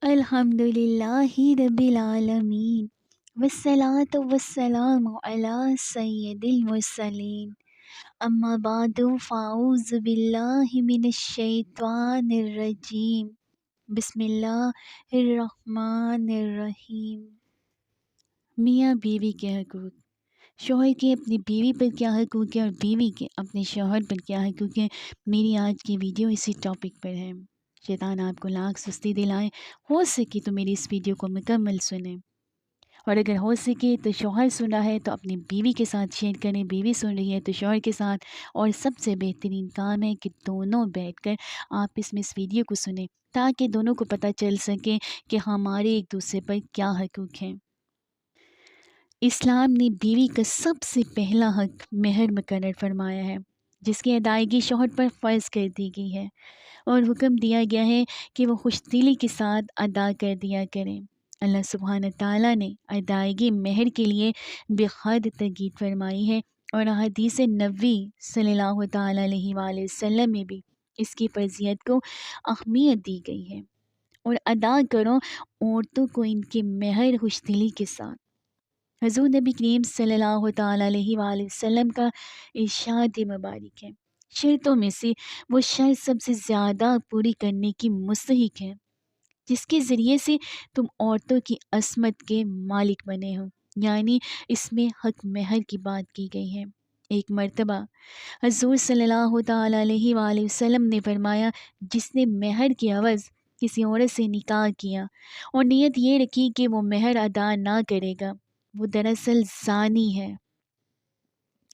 الحمد للہ رب العالمین والصلاة والسلام علی سید المرسلین اما بعد فاعوذ باللہ من الشیطان الرجیم بسم اللہ الرحمن الرحیم۔ میاں بیوی کے حقوق۔ شوہر کے اپنی بیوی پر کیا حقوق ہے اور بیوی کے اپنے شوہر پر کیا حقوق ہے، میری آج کی ویڈیو اسی ٹاپک پر ہے۔ شیطان آپ کو لاکھ سستی دلائے، ہو سکے تو میری اس ویڈیو کو مکمل سنیں، اور اگر ہو سکے تو شوہر سن رہا ہے تو اپنی بیوی کے ساتھ شیئر کریں، بیوی سن رہی ہے تو شوہر کے ساتھ، اور سب سے بہترین کام ہے کہ دونوں بیٹھ کر آپ اس ویڈیو کو سنیں تاکہ دونوں کو پتہ چل سکے کہ ہمارے ایک دوسرے پر کیا حقوق ہیں۔ اسلام نے بیوی کا سب سے پہلا حق مہر مقرر فرمایا ہے، جس کی ادائیگی شوہر پر فرض کر دی گئی ہے، اور حکم دیا گیا ہے کہ وہ خوش دلی کے ساتھ ادا کر دیا کریں۔ اللہ سبحانہ تعالیٰ نے ادائیگی مہر کے لیے بے حد تاکید فرمائی ہے، اور حدیث نبوی صلی اللہ تعالیٰ علیہ وآلہ وسلم میں بھی اس کی فرضیت کو اہمیت دی گئی ہے۔ اور ادا کرو عورتوں کو ان کے مہر خوش دلی کے ساتھ۔ حضور نبی کریم صلی اللہ تعالیٰ علیہ وآلہ وسلم کا ارشاد مبارک ہے، شرطوں میں سے وہ شرط سب سے زیادہ پوری کرنے کی مستحق ہے جس کے ذریعے سے تم عورتوں کی عصمت کے مالک بنے ہو، یعنی اس میں حق مہر کی بات کی گئی ہے۔ ایک مرتبہ حضور صلی اللہ تعالیٰ علیہ وآلہ وسلم نے فرمایا، جس نے مہر کی عوض کسی عورت سے نکاح کیا اور نیت یہ رکھی کہ وہ مہر ادا نہ کرے گا، وہ دراصل زانی ہے۔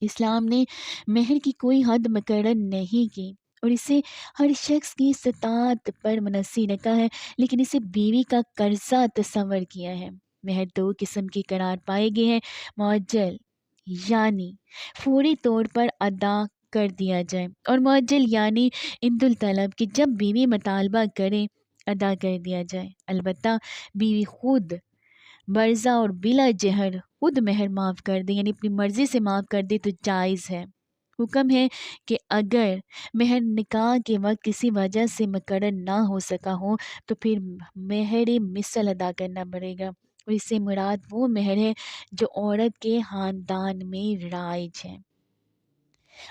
اسلام نے مہر کی کوئی حد مقرر نہیں کی اور اسے ہر شخص کی استطاعت پر منحصر رکھا ہے، لیکن اسے بیوی کا قرضہ تصور کیا ہے۔ مہر دو قسم کے قرار پائے گئے ہیں، معجل یعنی فوری طور پر ادا کر دیا جائے، اور معجل یعنی عند الطلب کہ جب بیوی مطالبہ کرے ادا کر دیا جائے، البتہ بیوی خود برزہ اور بلا جہر خود مہر معاف کر دے، یعنی اپنی مرضی سے معاف کر دے تو جائز ہے۔ حکم ہے کہ اگر مہر نکاح کے وقت کسی وجہ سے مقرر نہ ہو سکا ہو تو پھر مہر مثل ادا کرنا پڑے گا، اور اس سے مراد وہ مہر ہے جو عورت کے خاندان میں رائج ہے۔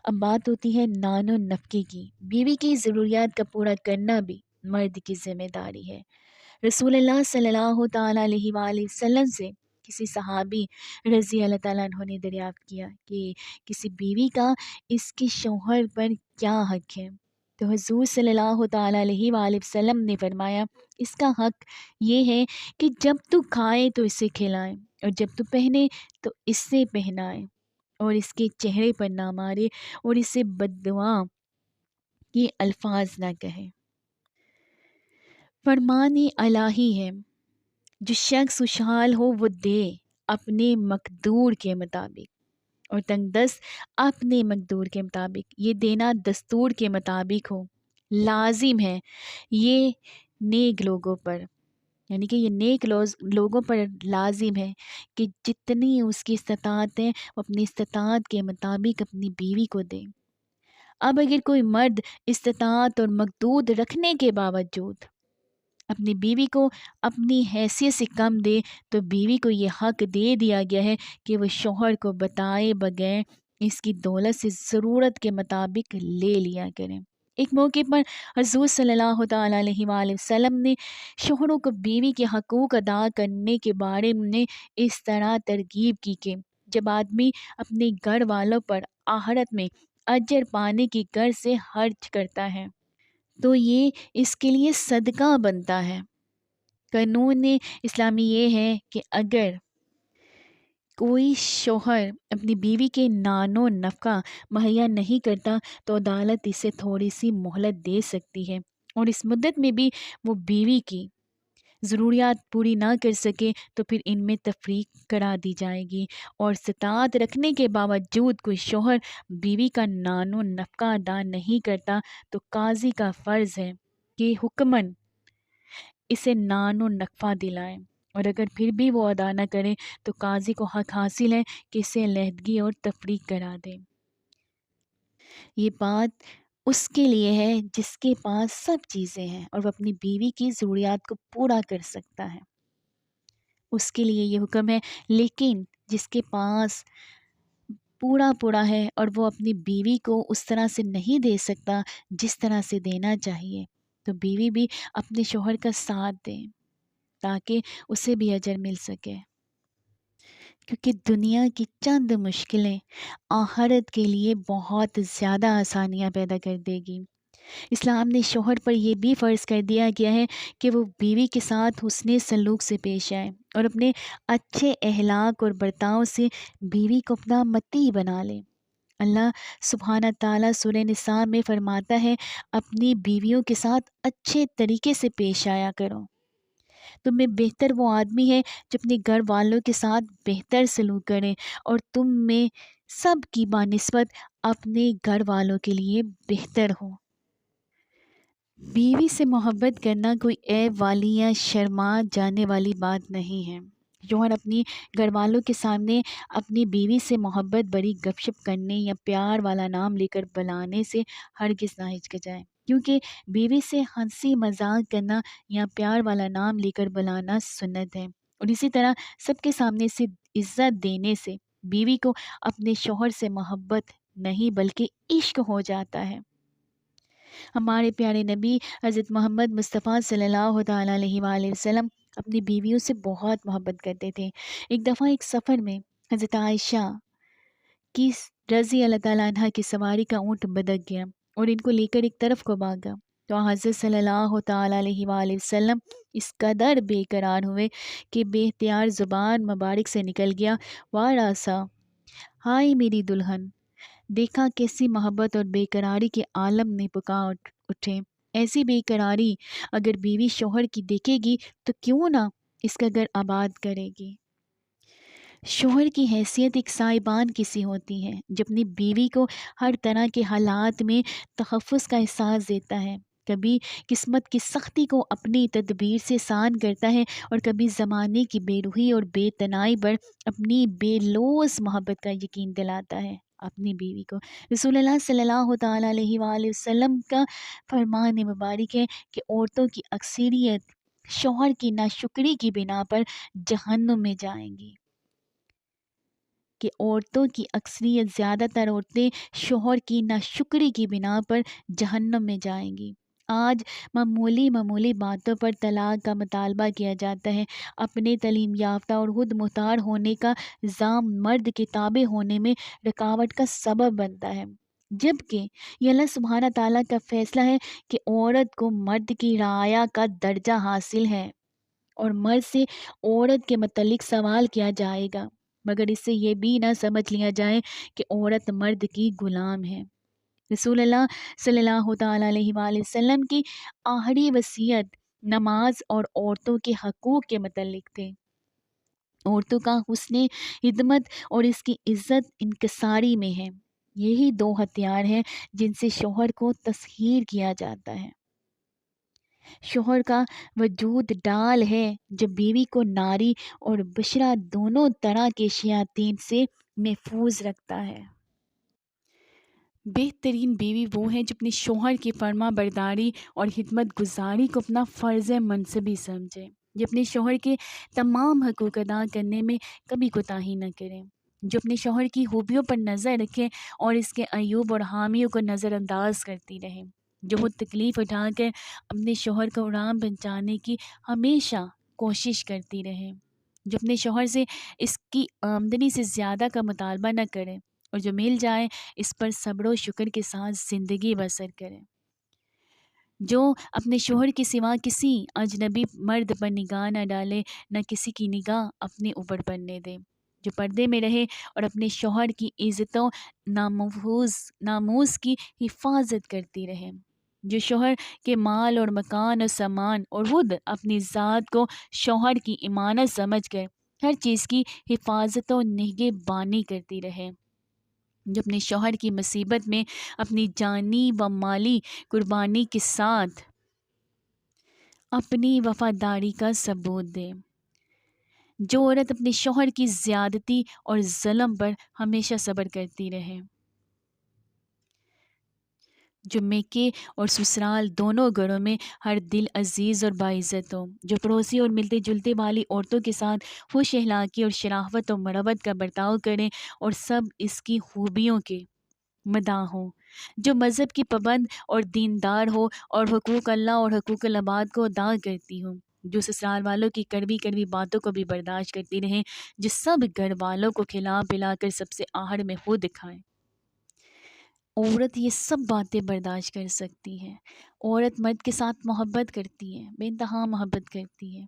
اب بات ہوتی ہے نان و نفقے کی۔ بیوی کی ضروریات کا پورا کرنا بھی مرد کی ذمہ داری ہے۔ رسول اللہ صلی اللہ تعالیٰ علیہ وآلہ وسلم سے کسی صحابی رضی اللہ تعالیٰ عنہ نے دریافت کیا کہ کسی بیوی کا اس کے شوہر پر کیا حق ہے، تو حضور صلی اللہ تعالیٰ علیہ وآلہ وسلم نے فرمایا، اس کا حق یہ ہے کہ جب تو کھائے تو اسے کھلائے، اور جب تو پہنے تو اس سے پہنائے، اور اس کے چہرے پر نہ مارے اور اسے بددعا کے الفاظ نہ کہے۔ فرمان الہی ہے، جو شخص خوشحال ہو وہ دے اپنے مقدور کے مطابق، اور تنگ دست اپنے مقدور کے مطابق، یہ دینا دستور کے مطابق ہو۔ لازم ہے یہ نیک لوگوں پر، یعنی کہ یہ نیک لوگوں پر لازم ہے کہ جتنی اس کی استطاعت ہے وہ اپنی استطاعت کے مطابق اپنی بیوی کو دے۔ اب اگر کوئی مرد استطاعت اور مقدور رکھنے کے باوجود اپنی بیوی کو اپنی حیثیت سے کم دے تو بیوی کو یہ حق دے دیا گیا ہے کہ وہ شوہر کو بتائے بغیر اس کی دولت سے ضرورت کے مطابق لے لیا کریں۔ ایک موقع پر حضور صلی اللہ تعالیٰ علیہ وآلہ وسلم نے شوہروں کو بیوی کے حقوق ادا کرنے کے بارے میں اس طرح ترغیب کی کہ جب آدمی اپنے گھر والوں پر آخرت میں اجر پانے کی غرض سے خرچ کرتا ہے تو یہ اس کے لیے صدقہ بنتا ہے۔ قانون اسلامی یہ ہے کہ اگر کوئی شوہر اپنی بیوی کے نان و نفقہ مہیا نہیں کرتا تو عدالت اسے تھوڑی سی مہلت دے سکتی ہے، اور اس مدت میں بھی وہ بیوی کی ضروریات پوری نہ کر سکے تو پھر ان میں تفریق کرا دی جائے گی، اور استطاعت رکھنے کے باوجود کوئی شوہر بیوی کا نان و نفقہ ادا نہیں کرتا تو قاضی کا فرض ہے کہ حکماً اسے نان و نفقہ دلائیں، اور اگر پھر بھی وہ ادا نہ کرے تو قاضی کو حق حاصل ہے کہ اسے علیحدگی اور تفریق کرا دے۔ یہ بات اس کے لیے ہے جس کے پاس سب چیزیں ہیں اور وہ اپنی بیوی کی ضروریات کو پورا کر سکتا ہے، اس کے لیے یہ حکم ہے۔ لیکن جس کے پاس پورا ہے اور وہ اپنی بیوی کو اس طرح سے نہیں دے سکتا جس طرح سے دینا چاہیے، تو بیوی بھی اپنے شوہر کا ساتھ دے تاکہ اسے بھی اجر مل سکے، کیونکہ دنیا کی چند مشکلیں آخرت کے لیے بہت زیادہ آسانیاں پیدا کر دے گی۔ اسلام نے شوہر پر یہ بھی فرض کر دیا گیا ہے کہ وہ بیوی کے ساتھ حسن سلوک سے پیش آئے اور اپنے اچھے اخلاق اور برتاؤ سے بیوی کو اپنا متی بنا لے۔ اللہ سبحانہ تعالیٰ سورہ نساء میں فرماتا ہے، اپنی بیویوں کے ساتھ اچھے طریقے سے پیش آیا کرو۔ تم میں بہتر وہ آدمی ہے جو اپنے گھر والوں کے ساتھ بہتر سلوک کرے، اور تم میں سب کی بانسبت اپنے گھر والوں کے لیے بہتر ہو۔ بیوی سے محبت کرنا کوئی عیب والی یا شرما جانے والی بات نہیں ہے۔ شوہر اپنی گھر والوں کے سامنے اپنی بیوی سے محبت بڑی گپ شپ کرنے یا پیار والا نام لے کر بلانے سے ہرگز نہ ہچکچائے، کیونکہ بیوی سے ہنسی مذاق کرنا یا پیار والا نام لے کر بلانا سنت ہے، اور اسی طرح سب کے سامنے سے عزت دینے سے بیوی کو اپنے شوہر سے محبت نہیں بلکہ عشق ہو جاتا ہے۔ ہمارے پیارے نبی حضرت محمد مصطفیٰ صلی اللہ تعالیٰ علیہ وآلہ وسلم اپنی بیویوں سے بہت محبت کرتے تھے۔ ایک دفعہ ایک سفر میں حضرت عائشہ کی رضی اللہ تعالیٰ عنہ کی سواری کا اونٹ بدک گیا اور ان کو لے کر ایک طرف کو بھاگا، تو حضرت صلی اللہ تعالیٰ علیہ وآلہ وسلم اس قدر بے قرار ہوئے کہ بے اختیار زبان مبارک سے نکل گیا، واراسا، ہائے میری دلہن۔ دیکھا کیسی محبت اور بے قراری کے عالم میں پکار اٹھے۔ ایسی بے قراری اگر بیوی شوہر کی دیکھے گی تو کیوں نہ اس کا گھر آباد کرے گی۔ شوہر کی حیثیت ایک سائبان کی سی ہوتی ہے جو اپنی بیوی کو ہر طرح کے حالات میں تحفظ کا احساس دیتا ہے، کبھی قسمت کی سختی کو اپنی تدبیر سے آسان کرتا ہے اور کبھی زمانے کی بے روحی اور بے تنائی پر اپنی بے لوث محبت کا یقین دلاتا ہے اپنی بیوی کو۔ رسول اللہ صلی اللہ تعالیٰ علیہ وآلہ وسلم کا فرمان مبارک ہے کہ عورتوں کی اکثریت شوہر کی ناشکری کی بنا پر جہنم میں جائیں گی، کہ عورتوں کی اکثریت زیادہ تر عورتیں شوہر کی ناشکری کی بنا پر جہنم میں جائیں گی۔ آج معمولی باتوں پر طلاق کا مطالبہ کیا جاتا ہے، اپنے تعلیم یافتہ اور خود مختار ہونے کا الزام مرد کے تابع ہونے میں رکاوٹ کا سبب بنتا ہے، جبکہ یہ اللہ سبحانہ تعالیٰ کا فیصلہ ہے کہ عورت کو مرد کی رعایا کا درجہ حاصل ہے اور مرد سے عورت کے متعلق سوال کیا جائے گا، مگر اس سے یہ بھی نہ سمجھ لیا جائے کہ عورت مرد کی غلام ہے۔ رسول اللہ صلی اللہ تعالیٰ علیہ وآلہ وسلم کی آخری وصیت نماز اور عورتوں کے حقوق کے متعلق تھے۔ عورتوں کا حسن خدمت اور اس کی عزت انکساری میں ہے۔ یہی دو ہتھیار ہیں جن سے شوہر کو تسخیر کیا جاتا ہے۔ شوہر کا وجود ڈال ہے جو بیوی کو ناری اور بشرا دونوں طرح کے شیاطین سے محفوظ رکھتا ہے۔ بہترین بیوی وہ ہے جو اپنے شوہر کی فرما برداری اور خدمت گزاری کو اپنا فرض منصبی سمجھے، جو اپنے شوہر کے تمام حقوق ادا کرنے میں کبھی کوتاہی نہ کرے، جو اپنے شوہر کی خوبیوں پر نظر رکھے اور اس کے عیوب اور خامیوں کو نظر انداز کرتی رہے، جو خود تکلیف اٹھا کر اپنے شوہر کو آرام پہنچانے کی ہمیشہ کوشش کرتی رہے، جو اپنے شوہر سے اس کی آمدنی سے زیادہ کا مطالبہ نہ کرے اور جو مل جائے اس پر صبر و شکر کے ساتھ زندگی بسر کرے، جو اپنے شوہر کے سوا کسی اجنبی مرد پر نگاہ نہ ڈالے، نہ کسی کی نگاہ اپنے اوپر پڑنے دے، جو پردے میں رہے اور اپنے شوہر کی عزت و ناموس کی حفاظت کرتی رہے، جو شوہر کے مال اور مکان اور سامان اور خود اپنی ذات کو شوہر کی امانت سمجھ کر ہر چیز کی حفاظت و نگہبانی کرتی رہے، جو اپنے شوہر کی مصیبت میں اپنی جانی و مالی قربانی کے ساتھ اپنی وفاداری کا ثبوت دے، جو عورت اپنے شوہر کی زیادتی اور ظلم پر ہمیشہ صبر کرتی رہے، جو میکے اور سسرال دونوں گھروں میں ہر دل عزیز اور باعزت ہو، جو پڑوسی اور ملتے جلتے والی عورتوں کے ساتھ خوش اخلاقی اور شرافت و مربت کا برتاؤ کریں اور سب اس کی خوبیوں کے مداح ہوں، جو مذہب کی پابند اور دیندار ہو اور حقوق اللہ اور حقوق العباد کو ادا کرتی ہوں، جو سسرال والوں کی کڑوی کڑوی باتوں کو بھی برداشت کرتی رہیں، جو سب گھر والوں کو کھلا پلا کر سب سے آہڑ میں خود دکھائیں۔ عورت یہ سب باتیں برداشت کر سکتی ہے، عورت مرد کے ساتھ محبت کرتی ہے، بے انتہا محبت کرتی ہے،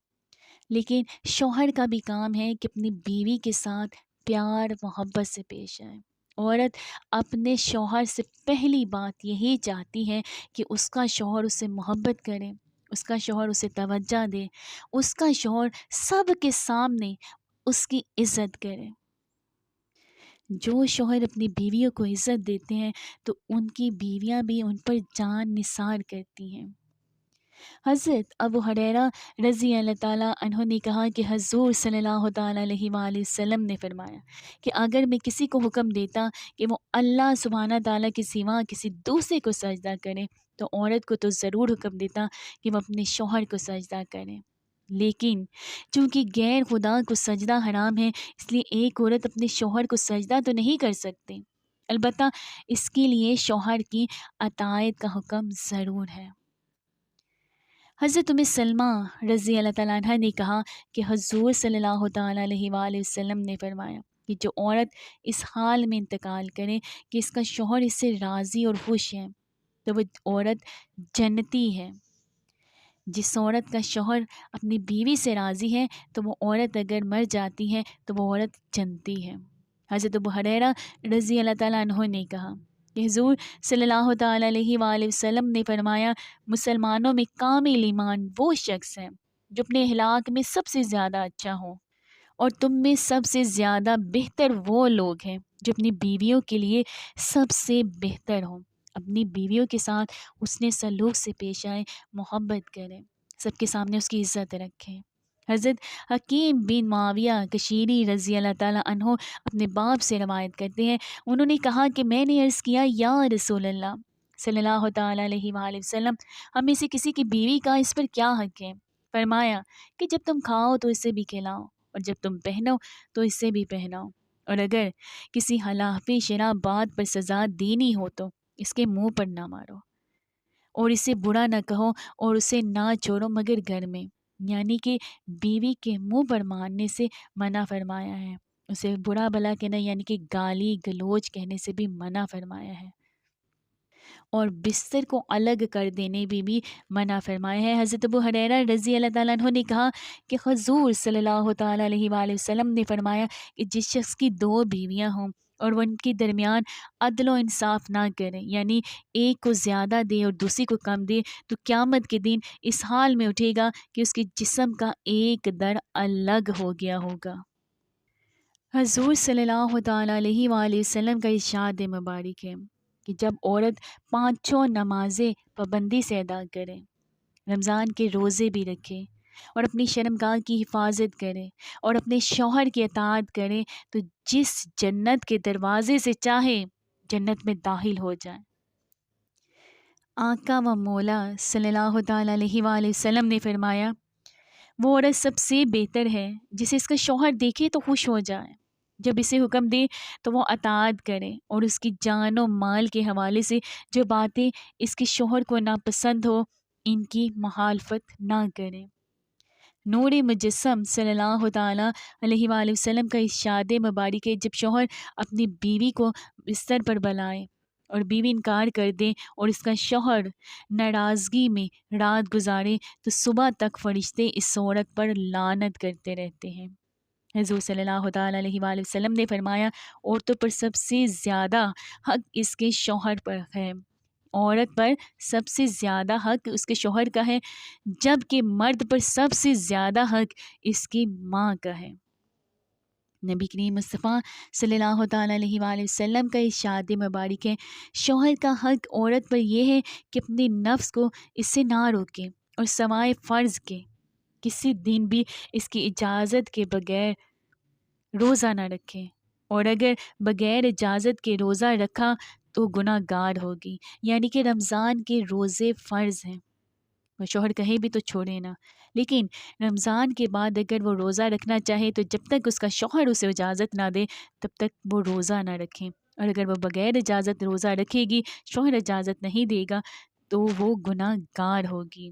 لیکن شوہر کا بھی کام ہے کہ اپنی بیوی کے ساتھ پیار محبت سے پیش آئے۔ عورت اپنے شوہر سے پہلی بات یہی چاہتی ہے کہ اس کا شوہر اس سے محبت کرے، اس کا شوہر اسے توجہ دے، اس کا شوہر سب کے سامنے اس کی عزت کرے۔ جو شوہر اپنی بیویوں کو عزت دیتے ہیں تو ان کی بیویاں بھی ان پر جان نثار کرتی ہیں۔ حضرت ابو ہریرہ رضی اللہ تعالیٰ عنہ نے کہا کہ حضور صلی اللہ تعالیٰ علیہ وآلہ وسلم نے فرمایا کہ اگر میں کسی کو حکم دیتا کہ وہ اللہ سبحانہ تعالیٰ کے سوا کسی دوسرے کو سجدہ کرے تو عورت کو تو ضرور حکم دیتا کہ وہ اپنے شوہر کو سجدہ کرے، لیکن چونکہ غیر خدا کو سجدہ حرام ہے اس لیے ایک عورت اپنے شوہر کو سجدہ تو نہیں کر سکتی، البتہ اس کے لیے شوہر کی اطاعت کا حکم ضرور ہے۔ حضرت ام سلمہ رضی اللہ تعالیٰ عنہ نے کہا کہ حضور صلی اللہ تعالیٰ علیہ وآلہ وسلم نے فرمایا کہ جو عورت اس حال میں انتقال کرے کہ اس کا شوہر اس سے راضی اور خوش ہے تو وہ عورت جنتی ہے۔ جس عورت کا شوہر اپنی بیوی سے راضی ہے تو وہ عورت اگر مر جاتی ہے تو وہ عورت جنتی ہے۔ حضرت ابو ہریرہ رضی اللہ تعالیٰ عنہ نے کہا کہ حضور صلی اللہ تعالیٰ علیہ وآلہ وسلم نے فرمایا مسلمانوں میں کامل ایمان وہ شخص ہے جو اپنے اخلاق میں سب سے زیادہ اچھا ہو، اور تم میں سب سے زیادہ بہتر وہ لوگ ہیں جو اپنی بیویوں کے لیے سب سے بہتر ہوں، اپنی بیویوں کے ساتھ حسن سلوک سے پیش آئیں، محبت کریں، سب کے سامنے اس کی عزت رکھیں۔ حضرت حکیم بن معاویہ کشیری رضی اللہ تعالیٰ عنہ اپنے باپ سے روایت کرتے ہیں، انہوں نے کہا کہ میں نے عرض کیا یا رسول اللہ صلی اللہ تعالیٰ علیہ وآلہ وسلم، ہم میں سے کسی کی بیوی کا اس پر کیا حق ہے؟ فرمایا کہ جب تم کھاؤ تو اسے بھی کھلاؤ، اور جب تم پہنو تو اسے بھی پہناؤ، اور اگر کسی حلافی شرح بات پر سزا دینی ہو تو اس کے منہ پر نہ مارو، اور اسے برا نہ کہو اور اسے نہ چھوڑو مگر گھر میں، یعنی کہ بیوی کے منہ پر مارنے سے منع فرمایا ہے، اسے برا بھلا کہنا یعنی کہ گالی گلوچ کہنے سے بھی منع فرمایا ہے، اور بستر کو الگ کر دینے بھی منع فرمایا ہے۔ حضرت ابو ہریرہ رضی اللہ تعالیٰ عنہ نے کہا کہ حضور صلی اللہ تعالیٰ علیہ وآلہ وسلم نے فرمایا کہ جس شخص کی دو بیویاں ہوں اور وہ ان کے درمیان عدل و انصاف نہ کرے، یعنی ایک کو زیادہ دے اور دوسری کو کم دے، تو قیامت کے دن اس حال میں اٹھے گا کہ اس کے جسم کا ایک در الگ ہو گیا ہوگا۔ حضور صلی اللہ تعالیٰ علیہ وآلہ وسلم کا ارشاد مبارک ہے کہ جب عورت پانچوں نمازیں پابندی سے ادا کرے، رمضان کے روزے بھی رکھے اور اپنی شرمگاہ کی حفاظت کرے اور اپنے شوہر کی اطاعت کرے تو جس جنت کے دروازے سے چاہے جنت میں داخل ہو جائے۔ آقا و مولا صلی اللہ تعالیٰ علیہ وآلہ وسلم نے فرمایا وہ عورت سب سے بہتر ہے جسے اس کا شوہر دیکھے تو خوش ہو جائے، جب اسے حکم دے تو وہ اطاعت کرے، اور اس کی جان و مال کے حوالے سے جو باتیں اس کے شوہر کو ناپسند ہو ان کی مخالفت نہ کرے۔ نور مجسم صلی اللہ تعالیٰ علیہ وآلہ وسلم کا ارشاد مبارک ہے جب شوہر اپنی بیوی کو بستر پر بلائے اور بیوی انکار کر دے اور اس کا شوہر ناراضگی میں رات گزارے تو صبح تک فرشتے اس عورت پر لعنت کرتے رہتے ہیں۔ حضور صلی اللہ تعالیٰ علیہ وآلہ وسلم نے فرمایا عورتوں پر سب سے زیادہ حق اس کے شوہر پر ہے، عورت پر سب سے زیادہ حق اس کے شوہر کا ہے، جبکہ مرد پر سب سے زیادہ حق اس کی ماں کا ہے۔ نبی کریم مصطفیٰ صلی اللہ تعالیٰ علیہ وآلہ وسلم کا ارشاد مبارک ہے شوہر کا حق عورت پر یہ ہے کہ اپنے نفس کو اس سے نہ روکے اور سوائے فرض کے کسی دن بھی اس کی اجازت کے بغیر روزہ نہ رکھے، اور اگر بغیر اجازت کے روزہ رکھا تو گناہ گار ہوگی۔ یعنی کہ رمضان کے روزے فرض ہیں، وہ شوہر کہیں بھی تو چھوڑے نہ، لیکن رمضان کے بعد اگر وہ روزہ رکھنا چاہے تو جب تک اس کا شوہر اسے اجازت نہ دے تب تک وہ روزہ نہ رکھیں، اور اگر وہ بغیر اجازت روزہ رکھے گی، شوہر اجازت نہیں دے گا، تو وہ گناہ گار ہوگی۔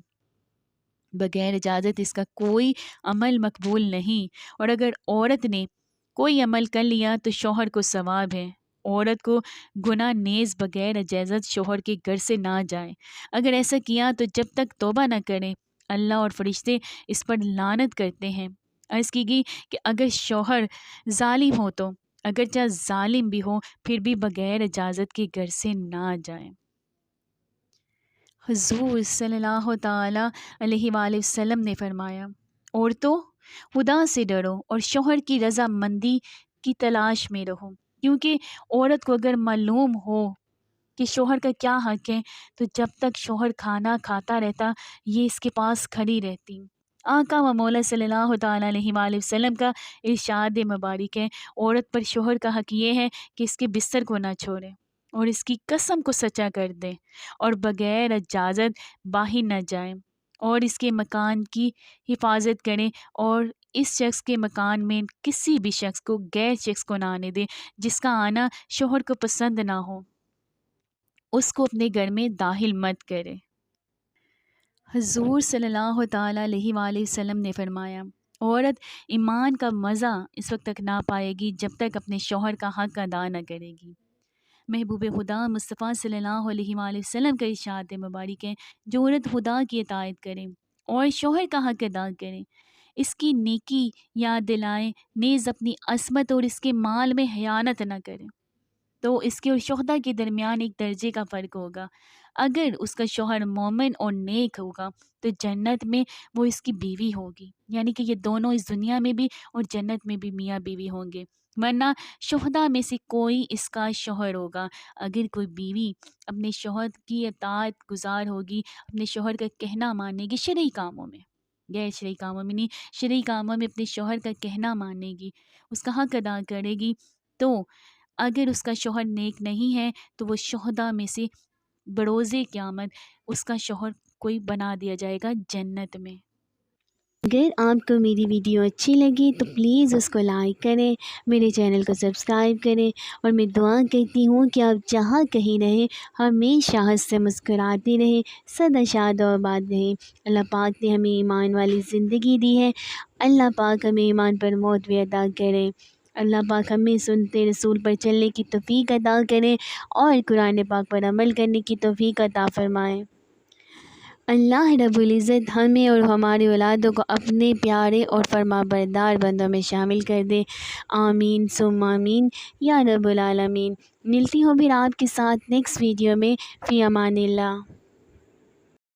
بغیر اجازت اس کا کوئی عمل مقبول نہیں، اور اگر عورت نے کوئی عمل کر لیا تو شوہر کو ثواب ہے۔ عورت کو گناہ نیز بغیر اجازت شوہر کے گھر سے نہ جائے۔ اگر ایسا کیا تو جب تک توبہ نہ کرے اللہ اور فرشتے اس پر لعنت کرتے ہیں۔ عرض کی گئی کہ اگر شوہر ظالم ہو تو اگرچہ ظالم بھی ہو پھر بھی بغیر اجازت کے گھر سے نہ جائیں۔ حضور صلی اللہ تعالی علیہ وآلہ وسلم نے فرمایا، عورتوں خدا سے ڈرو اور شوہر کی رضا مندی کی تلاش میں رہو، کیونکہ عورت کو اگر معلوم ہو کہ شوہر کا کیا حق ہے تو جب تک شوہر کھانا کھاتا رہتا یہ اس کے پاس کھڑی رہتی۔ آقا و مولا صلی اللہ تعالیٰ علیہ وآلہ وسلم کا ارشاد مبارک ہے، عورت پر شوہر کا حق یہ ہے کہ اس کے بستر کو نہ چھوڑے اور اس کی قسم کو سچا کر دے اور بغیر اجازت باہر نہ جائے اور اس کے مکان کی حفاظت کریں، اور اس شخص کے مکان میں کسی بھی شخص کو غیر شخص کو نہ آنے دے جس کا آنا شوہر کو پسند نہ ہو، اس کو اپنے گھر میں داخل مت کرے۔ حضور صلی اللہ تعالیٰ علیہ وآلہ وسلم نے فرمایا، عورت ایمان کا مزہ اس وقت تک نہ پائے گی جب تک اپنے شوہر کا حق ادا نہ کرے گی۔ محبوب خدا مصطفیٰ صلی اللہ علیہ وآلہ وسلم کا ارشاد مبارک ہے، جو عورت خدا کی اطاعت کرے اور شوہر کا حق ادا کرے، اس کی نیکی یاد دلائیں، نیز اپنی عصمت اور اس کے مال میں خیانت نہ کرے، تو اس کے اور شہداء کے درمیان ایک درجے کا فرق ہوگا۔ اگر اس کا شوہر مومن اور نیک ہوگا تو جنت میں وہ اس کی بیوی ہوگی، یعنی کہ یہ دونوں اس دنیا میں بھی اور جنت میں بھی میاں بیوی ہوں گے، ورنہ شہداء میں سے کوئی اس کا شوہر ہوگا۔ اگر کوئی بیوی اپنے شوہر کی اطاعت گزار ہوگی، اپنے شوہر کا کہنا مانے گی شرعی کاموں میں، غیر شرعی کاموں میں نہیں، شرعی کاموں میں اپنے شوہر کا کہنا مانے گی، اس کا حق ادا کرے گی، تو اگر اس کا شوہر نیک نہیں ہے تو وہ شہداء میں سے بروز قیامت اس کا شوہر کوئی بنا دیا جائے گا جنت میں۔ اگر آپ کو میری ویڈیو اچھی لگی تو پلیز اس کو لائک کریں، میرے چینل کو سبسکرائب کریں، اور میں دعا کرتی ہوں کہ آپ جہاں کہیں رہیں ہمیشہ ہنس سے مسکراتے رہیں، سدا شاد و آباد رہیں۔ اللہ پاک نے ہمیں ایمان والی زندگی دی ہے، اللہ پاک ہمیں ایمان پر موت بھی عطا کرے۔ اللہ پاک ہمیں سنتے رسول پر چلنے کی توفیق عطا کرے اور قرآن پاک پر عمل کرنے کی توفیق عطا فرمائے۔ اللہ رب العزت ہمیں اور ہماری اولادوں کو اپنے پیارے اور فرما بردار بندوں میں شامل کر دے، آمین ثم آمین یا رب العالمین۔ ملتی ہوں پھر آپ کے ساتھ نیکسٹ ویڈیو میں، فی امان اللہ۔